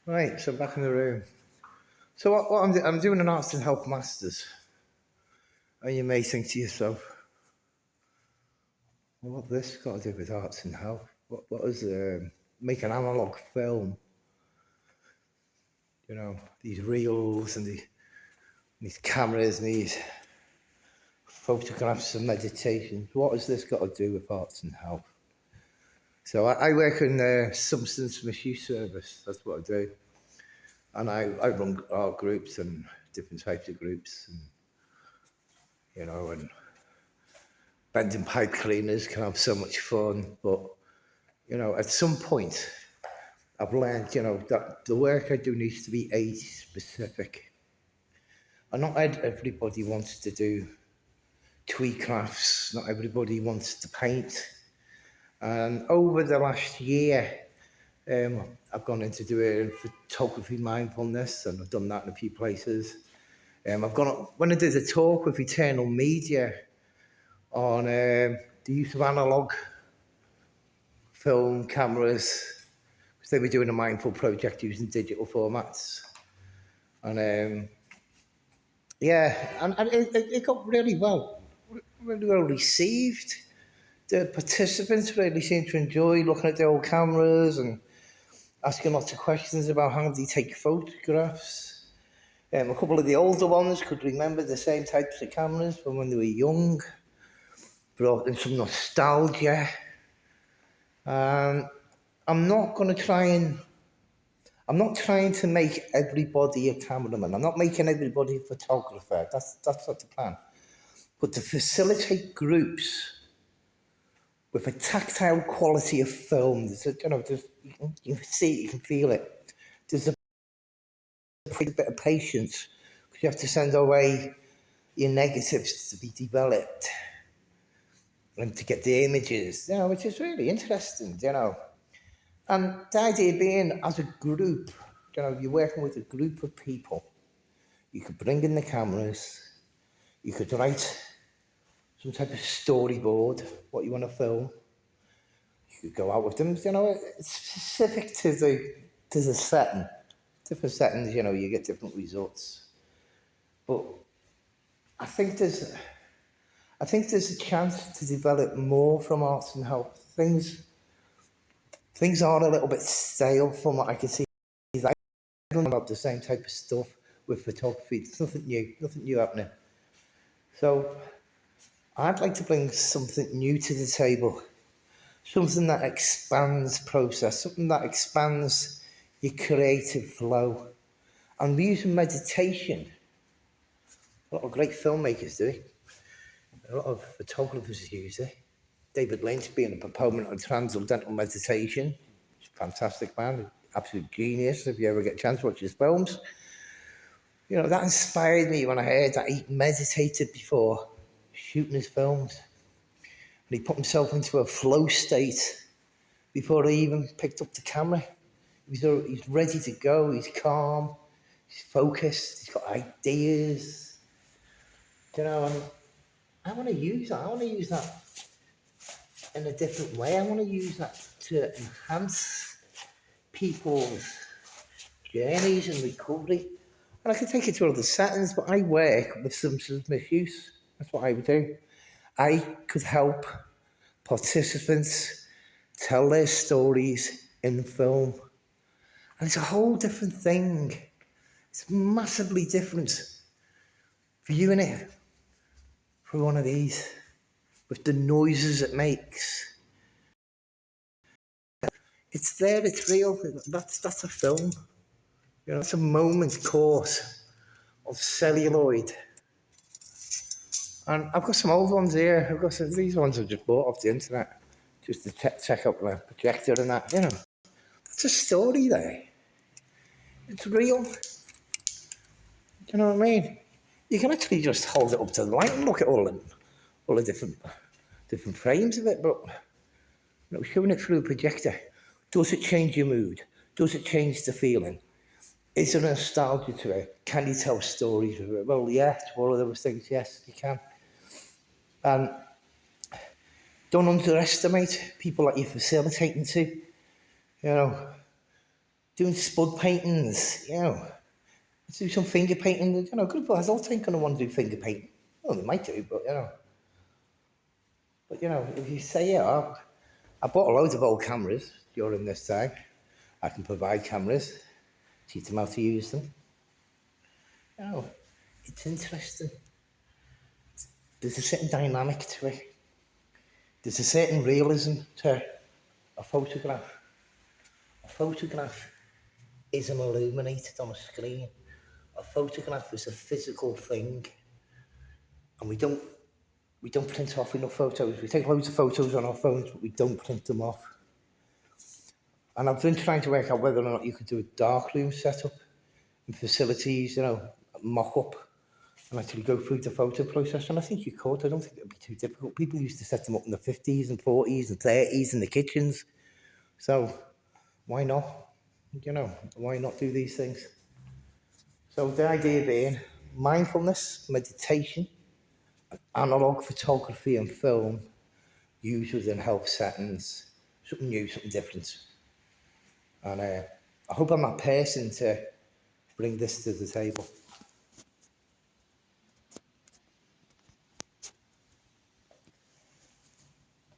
Right, so back in the room. So what I'm doing an Arts and Health Masters. And you may think to yourself, well, what this got to do with arts and health? What is make an analogue film? You know, these reels and these cameras and these photographs and meditations. What has this got to do with arts and health? So I work in the substance misuse service. That's what I do. And I run art groups and different types of groups, and and bending pipe cleaners can have so much fun. But at some point, I've learned, that the work I do needs to be age specific. And not everybody wants to do twee crafts. Not everybody wants to paint. And over the last year, I've gone into doing photography mindfulness, and I've done that in a few places. When I did a talk with Eternal Media on the use of analogue film cameras, because they were doing a mindful project using digital formats. And and it got really well received. The participants really seemed to enjoy looking at the old cameras and asking lots of questions about how they take photographs. A couple of the older ones could remember the same types of cameras from when they were young, brought in some nostalgia. I'm not trying to make everybody a cameraman. I'm not making everybody a photographer. That's not the plan. But to facilitate groups with a tactile quality of film, you can see it, you can feel it. There's a bit of patience, because you have to send away your negatives to be developed and to get the images, which is really interesting, And the idea being, as a group, you're working with a group of people. You could bring in the cameras, you could write some type of storyboard, what you want to film. You could go out with them, it's specific to the setting. Different settings, you get different results. But I think there's a chance to develop more from arts and health. Things are a little bit stale from what I can see. I don't know about the same type of stuff with photography. It's nothing new happening. So I'd like to bring something new to the table, something that expands process, something that expands your creative flow. And we're using meditation. A lot of great filmmakers do it. A lot of photographers use it. David Lynch being a proponent of transcendental meditation. He's a fantastic man, absolute genius. If you ever get a chance to watch his films. That inspired me when I heard that he meditated before shooting his films. And he put himself into a flow state before he even picked up the camera. He's ready to go, he's calm, he's focused, he's got ideas. And I want to use that. I want to use that in a different way. I want to use that to enhance people's journeys and recovery. And I can take it to other settings, but I work with substance misuse. That's what I would do. I could help participants tell their stories in film. And it's a whole different thing. It's massively different viewing it through one of these, with the noises it makes. It's there, it's real. That's a film. It's a moment's course of celluloid. And I've got some old ones here. These ones I've just bought off the internet, just to check out the projector and that. That's a story there. It's real. Do you know what I mean? You can actually just hold it up to the light and look at all the different frames of it, but showing it through a projector, does it change your mood? Does it change the feeling? Is there nostalgia to it? Can you tell stories with it? Well, yeah, it's one of those things, yes, you can. And don't underestimate people that you're facilitating to. doing spud paintings, let's do some finger painting. Good boys all think gonna want to do finger painting. Well, they might do, but if you say, I bought loads of old cameras during this time. I can provide cameras, teach them how to use them. It's interesting. There's a certain dynamic to it. There's a certain realism to a photograph. A photograph isn't illuminated on a screen. A photograph is a physical thing, and we don't print off enough photos. We take loads of photos on our phones, but we don't print them off. And I've been trying to work out whether or not you could do a darkroom setup in facilities, mock up, and actually go through the photo process. And I think you could. I don't think it'd be too difficult. People used to set them up in the 50s and 40s and 30s in the kitchens. So why not? Why not do these things? So the idea being mindfulness, meditation, analogue photography and film used within health settings, something new, something different. And I hope I'm that person to bring this to the table.